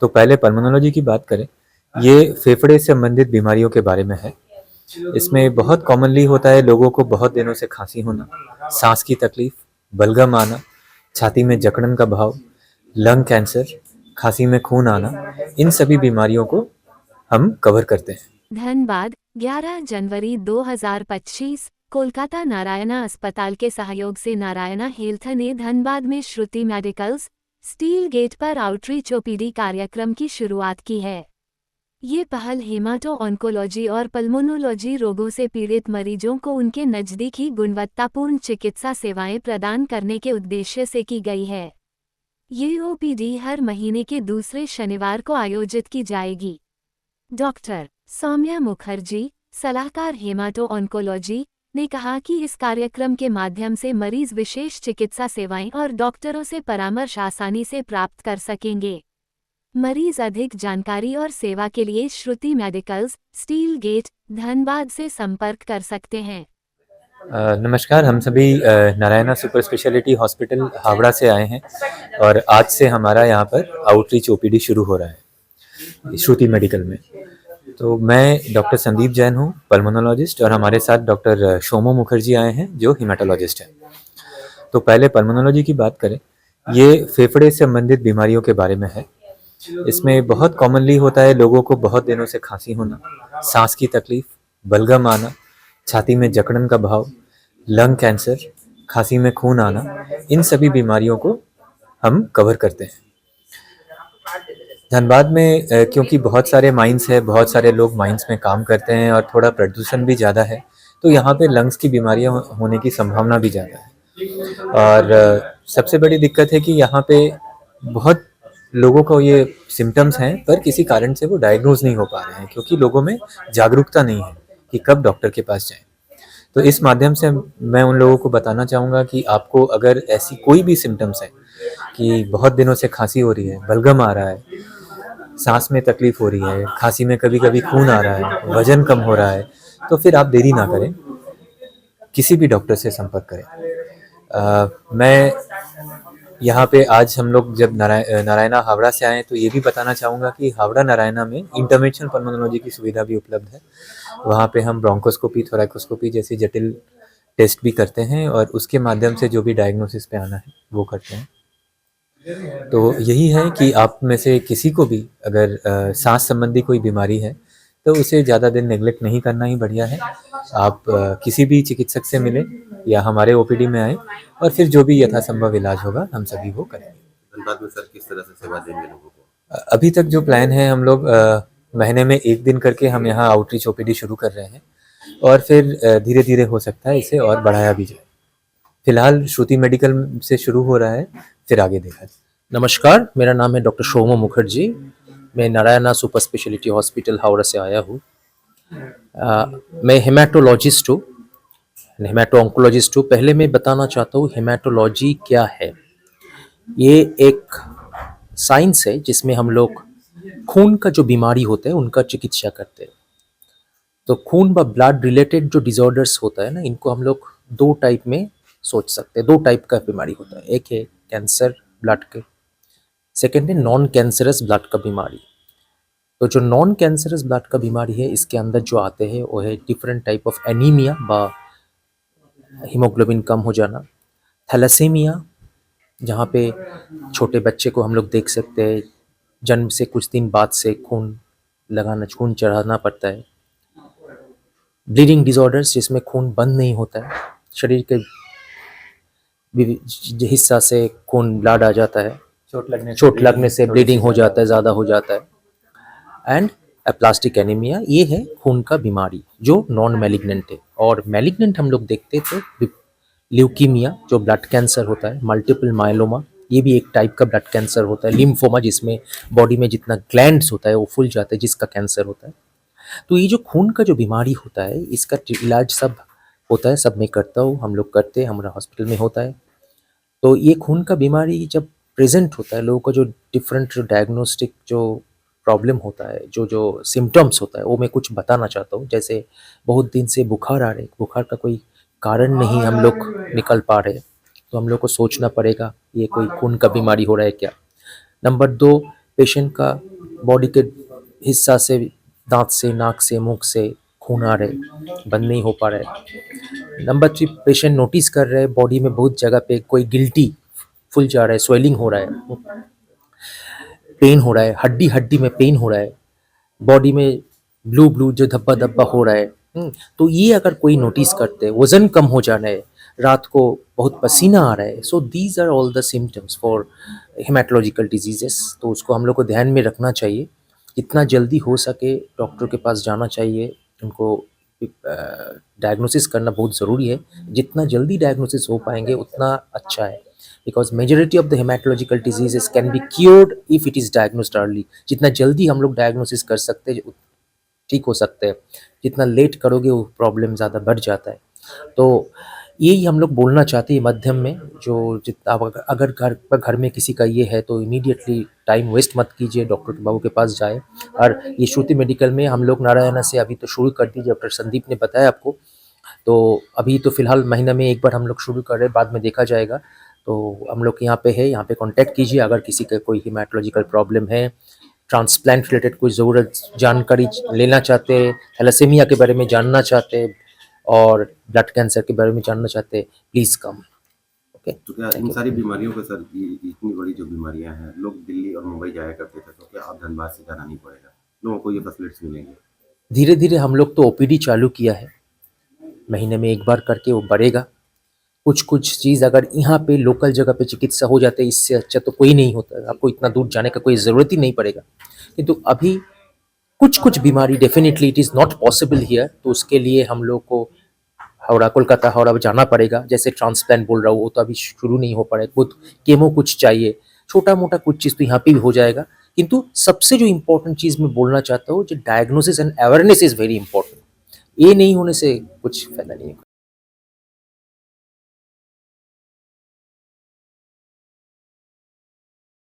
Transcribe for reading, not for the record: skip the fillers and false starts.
तो पहले पल्मोनोलॉजी की बात करें, ये फेफड़े से संबंधित बीमारियों के बारे में है। इसमें बहुत कॉमनली होता है लोगों को बहुत दिनों से खांसी होना, सांस की तकलीफ, बलगम आना, छाती में जकड़न का भाव, लंग कैंसर, खांसी में खून आना, इन सभी बीमारियों को हम कवर करते हैं। धनबाद 11 जनवरी 2025 कोलकाता नारायणा अस्पताल के सहयोग से नारायणा हेल्थ ने धनबाद में श्रुति मेडिकल्स स्टील गेट पर आउटरीच ओपीडी कार्यक्रम की शुरुआत की है। ये पहल हेमाटो ऑन्कोलॉजी और पल्मोनोलॉजी रोगों से पीड़ित मरीजों को उनके नज़दीक ही गुणवत्तापूर्ण चिकित्सा सेवाएं प्रदान करने के उद्देश्य से की गई है। ये ओपीडी हर महीने के दूसरे शनिवार को आयोजित की जाएगी। डॉक्टर सौम्या मुखर्जी, सलाहकार हेमाटो ऑन्कोलॉजी, ने कहा कि इस कार्यक्रम के माध्यम से मरीज विशेष चिकित्सा सेवाएं और डॉक्टरों से परामर्श आसानी से प्राप्त कर सकेंगे। मरीज अधिक जानकारी और सेवा के लिए श्रुति मेडिकल्स स्टील गेट धनबाद से संपर्क कर सकते हैं। नमस्कार, हम सभी Narayana super speciality hospital Howrah से आए हैं और आज से हमारा यहाँ पर आउटरीच ओपीडी शुरू हो रहा है श्रुति मेडिकल में। तो मैं डॉक्टर संदीप जैन हूँ, पल्मोनोलॉजिस्ट, और हमारे साथ डॉक्टर शोमो मुखर्जी आए हैं जो हेमाटोलॉजिस्ट हैं। तो पहले पल्मोनोलॉजी की बात करें, ये फेफड़े से संबंधित बीमारियों के बारे में है। इसमें बहुत कॉमनली होता है लोगों को बहुत दिनों से खांसी होना, सांस की तकलीफ, बलगम आना, छाती में जकड़न का भाव, लंग कैंसर, खांसी में खून आना, इन सभी बीमारियों को हम कवर करते हैं। धनबाद में क्योंकि बहुत सारे माइंस है, बहुत सारे लोग माइंस में काम करते हैं और थोड़ा प्रदूषण भी ज़्यादा है, तो यहाँ पे लंग्स की बीमारियाँ होने की संभावना भी ज़्यादा है। और सबसे बड़ी दिक्कत है कि यहाँ पे बहुत लोगों को ये सिम्टम्स हैं पर किसी कारण से वो डायग्नोज नहीं हो पा रहे हैं क्योंकि लोगों में जागरूकता नहीं है कि कब डॉक्टर के पास जाएं। तो इस माध्यम से मैं उन लोगों को बताना चाहूँगा कि आपको अगर ऐसी कोई भी सिम्टम्स है कि बहुत दिनों से खांसी हो रही है, बलगम आ रहा है, सांस में तकलीफ हो रही है, खांसी में कभी कभी खून आ रहा है, वजन कम हो रहा है, तो फिर आप देरी ना करें, किसी भी डॉक्टर से संपर्क करें। मैं यहाँ पे आज हम लोग जब नारायणा हावड़ा से आए तो ये भी बताना चाहूँगा कि हावड़ा नारायणा में इंटरवेंशनल पल्मोनोलॉजी की सुविधा भी उपलब्ध है। वहाँ पे हम ब्रोंकोस्कोपी, थोरैकोस्कोपी जैसी जटिल टेस्ट भी करते हैं और उसके माध्यम से जो भी डायग्नोसिस पे आना है वो करते हैं। तो यही है कि आप में से किसी को भी अगर सांस संबंधी कोई बीमारी है तो उसे ज़्यादा दिन नेग्लेक्ट नहीं करना ही बढ़िया है। आप किसी भी चिकित्सक से मिलें या हमारे ओपीडी में आए और फिर जो भी यथासंभव इलाज होगा हम सभी वो करेंगे। धनबाद में सर किस तरह से सेवा देंगे लोगों को? अभी तक जो प्लान है, हम लोग महीने में 1 दिन करके हम यहाँ आउटरीच ओपीडी शुरू कर रहे हैं और फिर धीरे धीरे हो सकता है इसे और बढ़ाया भी जाए। फिलहाल श्रुति मेडिकल से शुरू हो रहा है, फिर आगे देखा जाए। नमस्कार, मेरा नाम है डॉक्टर शोमो मुखर्जी। मैं Narayana super speciality hospital Howrah से आया हूँ। मैं हेमाटोलॉजिस्ट हूँ, हेमाटो ऑन्कोलॉजिस्ट हूँ। पहले मैं बताना चाहता हूँ हेमाटोलॉजी क्या है। ये एक साइंस है जिसमें हम लोग खून का जो बीमारी होता है उनका चिकित्सा करते हैं। तो खून व ब्लड रिलेटेड जो डिसऑर्डर्स होता है ना, इनको हम लोग 2 टाइप में सोच सकते हैं। 2 टाइप का बीमारी होता है, एक है कैंसर ब्लड के, सेकेंड है नॉन कैंसरस ब्लड का बीमारी। तो जो नॉन कैंसरस ब्लड का बीमारी है, इसके अंदर जो आते हैं वो है डिफरेंट टाइप ऑफ एनीमिया व हीमोग्लोबिन कम हो जाना, थैलेसीमिया, जहाँ पे छोटे बच्चे को हम लोग देख सकते हैं जन्म से कुछ दिन बाद से खून चढ़ाना पड़ता है, ब्लीडिंग डिसऑर्डर्स जिसमें खून बंद नहीं होता है, शरीर के हिस्सा से खून ब्लड आ जाता है, चोट लगने से ब्लीडिंग हो जाता है, ज़्यादा हो जाता है, एंड एप्लास्टिक एनीमिया, ये है खून का बीमारी जो नॉन मैलिग्नेंट है। और मैलिग्नेंट हम लोग देखते थे ल्यूकीमिया जो ब्लड कैंसर होता है, मल्टीपल मायलोमा, ये भी एक टाइप का ब्लड कैंसर होता है, लिम्फोमा जिसमें बॉडी में जितना ग्लैंड्स होता है वो फूल जाता है, जिसका कैंसर होता है। तो ये जो खून का जो बीमारी होता है इसका इलाज सब होता है, सब मैं करता हूँ, हम लोग करते हैं, हमारा हॉस्पिटल में होता है। तो ये खून का बीमारी जब प्रेजेंट होता है, लोगों का जो डिफरेंट जो डायग्नोस्टिक जो प्रॉब्लम होता है, जो सिम्टम्स होता है, वो मैं कुछ बताना चाहता हूँ। जैसे बहुत दिन से बुखार आ रहे, बुखार का कोई कारण नहीं हम लोग निकल पा रहे, तो हम लोग को सोचना पड़ेगा ये कोई खून का बीमारी हो रहा है क्या। नंबर 2, पेशेंट का बॉडी के हिस्सा से, दांत से, नाक से, मुख से खून आ रहे, बंद नहीं हो पा रहा है। नंबर 3, पेशेंट नोटिस कर रहे हैं बॉडी में बहुत जगह पे कोई गिल्टी फूल जा रहा है, स्वेलिंग हो रहा है, पेन हो रहा है, हड्डी हड्डी में पेन हो रहा है, बॉडी में ब्लू ब्लू जो धब्बा धब्बा हो रहा है। तो ये अगर कोई नोटिस करते हैं, वजन कम हो जाना है, रात को बहुत पसीना आ रहा है, so these are all the symptoms for hematological diseases. तो उसको हम लोग को ध्यान में रखना चाहिए, जितना जल्दी हो सके डॉक्टर के पास जाना चाहिए, उनको डायग्नोसिस करना बहुत ज़रूरी है। जितना जल्दी डायग्नोसिस हो पाएंगे उतना अच्छा है, because majority of the haematological diseases can be cured if it is diagnosed early. जितना जल्दी हम लोग डायग्नोसिस कर सकते हैं ठीक हो सकते हैं, जितना लेट करोगे वो प्रॉब्लम ज़्यादा बढ़ जाता है। तो यही हम लोग बोलना चाहते हैं माध्यम में, जो जितना अगर घर में किसी का ये है तो इमीडिएटली टाइम वेस्ट मत कीजिए, डॉक्टर बाबू के पास जाए। और ये श्रुति मेडिकल में हम लोग नारायणा से अभी तो शुरू कर दीजिए, डॉक्टर संदीप ने बताया आपको। तो अभी तो फ़िलहाल महीना में एक बार हम लोग शुरू कर रहे हैं, बाद में देखा जाएगा। तो हम लोग यहाँ पे है, यहाँ पे कांटेक्ट कीजिए अगर किसी का कोई हेमाटोलॉजिकल प्रॉब्लम है, ट्रांसप्लांट रिलेटेड कोई ज़रूरत जानकारी लेना चाहते हैं, थैलेसीमिया के बारे में जानना चाहते हैं और ब्लड कैंसर के बारे में जानना चाहते हैं, प्लीज़ कम। ओके, तो क्या इन सारी बीमारियों का सर, ये इतनी बड़ी जो बीमारियां हैं, लोग दिल्ली और मुंबई जाया करते थे, तो क्या अब धनबाद से जाना नहीं पड़ेगा, लोगों को ये फैसिलिटीज मिलेंगे? धीरे धीरे हम लोग तो ओपीडी चालू किया है, महीने में एक बार करके वो बढ़ेगा। कुछ चीज़ अगर यहाँ पे लोकल जगह पे चिकित्सा हो जाते, इससे अच्छा तो कोई नहीं होता, आपको इतना दूर जाने का कोई ज़रूरत ही नहीं पड़ेगा। किंतु अभी कुछ बीमारी definitely it is not possible here, तो उसके लिए हम लोग को कोलकाता हावड़ा जाना पड़ेगा। जैसे ट्रांसप्लांट बोल रहा हूँ, वो तो अभी शुरू नहीं हो पाएगा, बहुत केमो कुछ चाहिए, छोटा मोटा कुछ चीज़ तो यहाँ पे भी हो जाएगा। किंतु सबसे जो इम्पोर्टेंट चीज़ मैं बोलना चाहता हूँ, जो diagnosis and awareness is very important. ये नहीं होने से कुछ फायदा नहीं होगा।